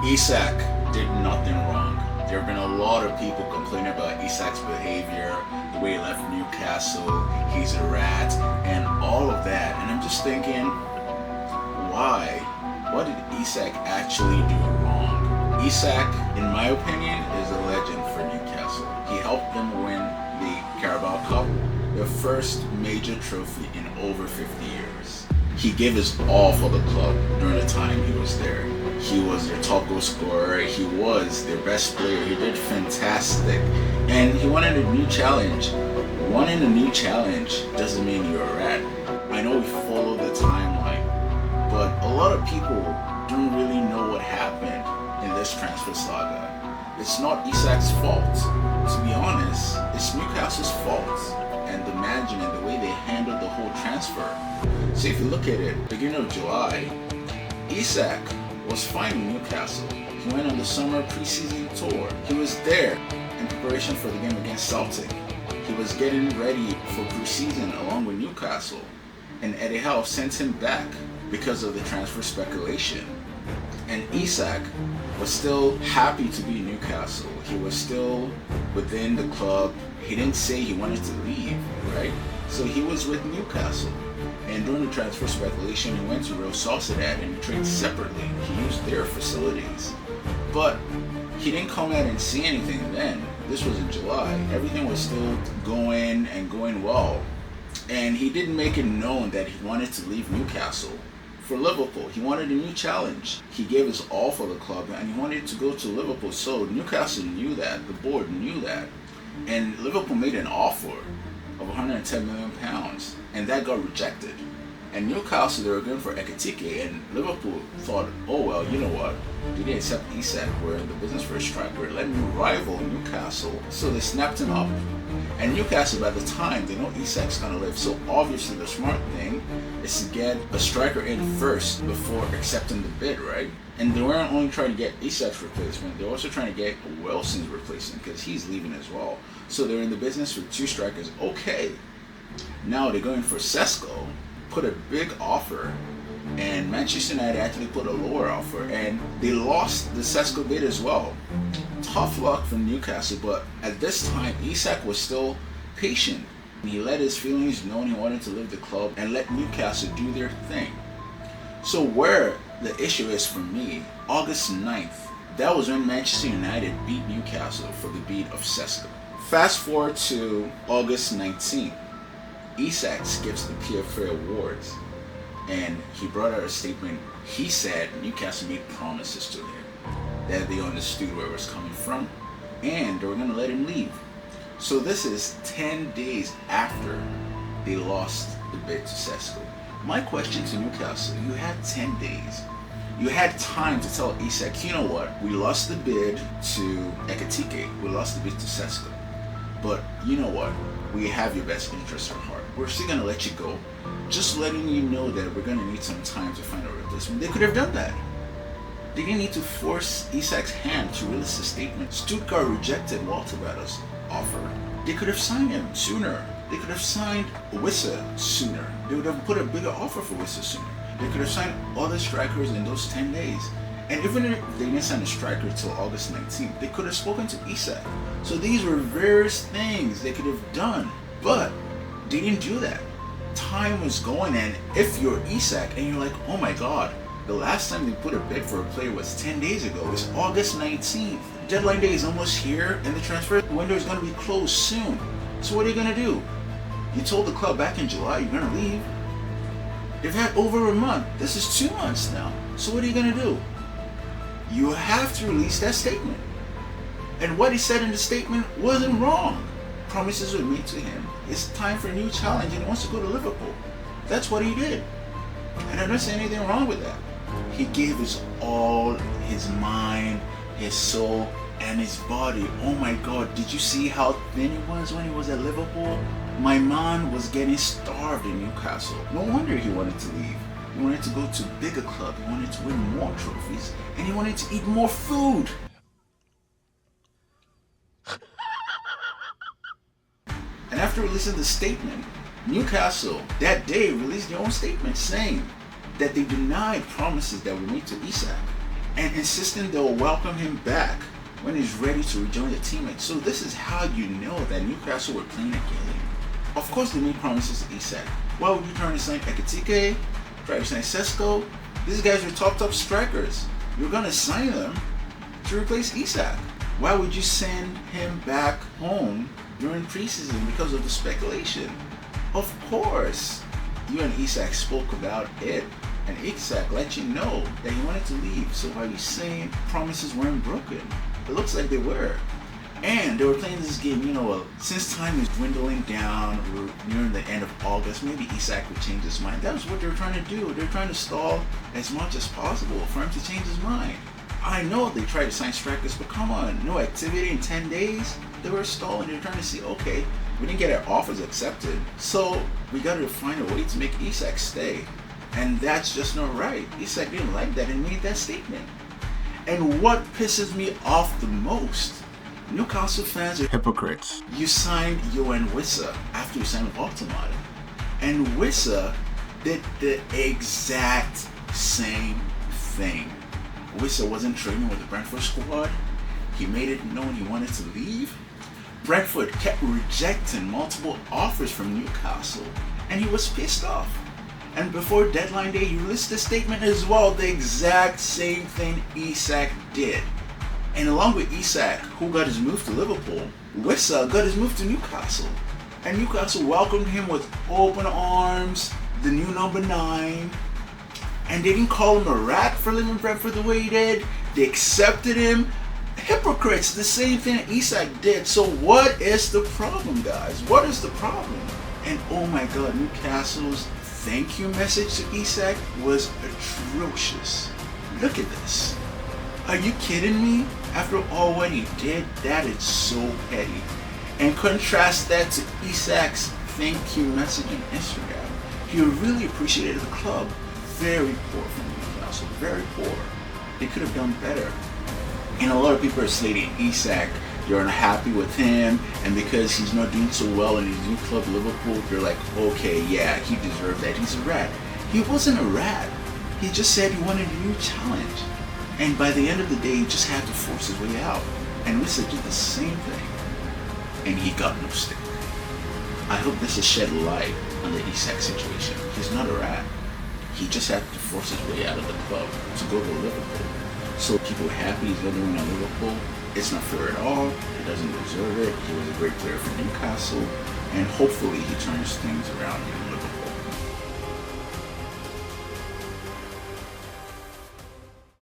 Isak did nothing wrong. There have been a lot of people complaining about Isak's behavior, the way he left Newcastle, he's a rat, and all of that. And I'm just thinking, why? What did Isak actually do wrong? Isak, in my opinion, is a legend for Newcastle. He helped them win the Carabao Cup, the first major trophy in over 50 years. He gave his all for the club during the time he was there. He was their top goal scorer. He was their best player. He did fantastic. And he wanted a new challenge. Wanting a new challenge doesn't mean you're a rat. I know we follow the timeline, but a lot of people don't really know what happened in this transfer saga. It's not Isak's fault. To be honest, it's Newcastle's fault. And the management, the way they handled the whole transfer. So if you look at it, beginning of July, Isak was fine in Newcastle. He went on the summer preseason tour. He was there in preparation for the game against Celtic. He was getting ready for preseason along with Newcastle. And Eddie Howe sent him back because of the transfer speculation. And Isak was still happy to be in Newcastle. He was still within the club. He didn't say he wanted to leave, right? So he was with Newcastle. And during the transfer speculation, he went to Real Sociedad and he trained separately. He used their facilities. But he didn't come out and see anything then. This was in July. Everything was still going and going well. And he didn't make it known that he wanted to leave Newcastle for Liverpool. He wanted a new challenge. He gave his all for the club and he wanted to go to Liverpool. So Newcastle knew that. The board knew that. And Liverpool made an offer of £110 million, and that got rejected. And Newcastle, they were going for Ekitike, and Liverpool thought, oh well, you know what? They didn't accept Isak. We're in the business for a striker. Let me rival Newcastle. So they snapped him up. And Newcastle, by the time, they know Isak's gonna leave. So obviously the smart thing is to get a striker in first before accepting the bid, right? And they weren't only trying to get Isak's replacement, they're also trying to get Wilson's replacement because he's leaving as well. So they're in the business for two strikers. Okay, now they're going for Sesko, put a big offer, and Manchester United actually put a lower offer, and they lost the Sesko bid as well. Tough luck for Newcastle, but at this time, Isak was still patient. He let his feelings know he wanted to leave the club and let Newcastle do their thing. So where the issue is for me, August 9th, that was when Manchester United beat Newcastle for the bid of Sesko. Fast forward to August 19th, Isak skips the PFA Awards and he brought out a statement. He said Newcastle made promises to him that they understood where it was coming from and they were going to let him leave. So this is 10 days after they lost the bid to Sesko. My question to Newcastle, you had 10 days. You had time to tell Isak, you know what, we lost the bid to Ekitike, we lost the bid to Sesko. But you know what, we have your best interest at heart. We're still going to let you go. Just letting you know that we're going to need some time to find a replacement. They could have done that. They didn't need to force Isak's hand to release a statement. Stuttgart rejected Walter Batta's offer. They could have signed him sooner. They could have signed Wissa sooner. They would have put a bigger offer for Wissa sooner. They could have signed other strikers in those 10 days. And even if they didn't sign a striker until August 19th, they could have spoken to Isak. So these were various things they could have done, but they didn't do that. Time was going, and if you're Isak and you're like, oh my god, the last time they put a bid for a player was 10 days ago, it's August 19th. Deadline day is almost here, and the transfer window is going to be closed soon. So what are you going to do? You told the club back in July you're going to leave. They've had over a month. This is 2 months now. So what are you going to do? You have to release that statement. And what he said in the statement wasn't wrong. Promises were made to him. It's time for a new challenge and he wants to go to Liverpool. That's what he did. And I don't see anything wrong with that. He gave his all, his mind, his soul, and his body. Oh my God, did you see how thin he was when he was at Liverpool? My man was getting starved in Newcastle. No wonder he wanted to leave. He wanted to go to a bigger club. He wanted to win more trophies. And he wanted to eat more food. And after releasing the statement, Newcastle that day released their own statement saying that they denied promises that were made to Isak and insisting they'll welcome him back when he's ready to rejoin the teammates. So this is how you know that Newcastle were playing a game. Of course, they made promises to Isak. Why would you try to sign Ekitike, try to sign Sesko? These guys are top strikers. You're gonna sign them to replace Isak. Why would you send him back home during preseason because of the speculation? Of course, you and Isak spoke about it, and Isak let you know that he wanted to leave. So why are you saying promises weren't broken? It looks like they were. And they were playing this game, since time is dwindling down, we're nearing the end of August, maybe Isak would change his mind. That was what they were trying to do. They're trying to stall as much as possible for him to change his mind. I know they tried to sign strikers, but come on, no activity in 10 days? They were stalling. They were trying to see, okay, we didn't get our offers accepted, so we got to find a way to make Isak stay. And that's just not right. Isak didn't like that and made that statement. And what pisses me off the most, Newcastle fans are hypocrites. You signed Yohan Wissa after you signed Baltimore, and Wissa did the exact same thing. Wissa wasn't training with the Brentford squad. He made it known he wanted to leave. Brentford kept rejecting multiple offers from Newcastle, and he was pissed off. And before deadline day, he released a statement as well, the exact same thing Isak did. And along with Isak, who got his move to Liverpool, Wissa got his move to Newcastle. And Newcastle welcomed him with open arms, the new number 9. And they didn't call him a rat for leaving Brentford the way he did. They accepted him. Hypocrites, the same thing Isak did. So what is the problem, guys? What is the problem? And oh my God, Newcastle's thank you message to Isak was atrocious. Look at this. Are you kidding me? After all what he did, that is so petty. And contrast that to Isak's thank you message on Instagram. He really appreciated the club. Very poor from Newcastle, very poor. They could have done better. And a lot of people are slating Isak. You're unhappy with him, and because he's not doing so well in his new club, Liverpool, you're like, okay, yeah, he deserved that. He's a rat. He wasn't a rat. He just said he wanted a new challenge. And by the end of the day, he just had to force his way out. And Wissa did the same thing. And he got no stick. I hope this has shed light on the Isak situation. He's not a rat. He just had to force his way out of the club to go to Liverpool. So people are happy he's not doing at Liverpool. It's not fair at all. He doesn't deserve it. He was a great player for Newcastle. And hopefully he turns things around.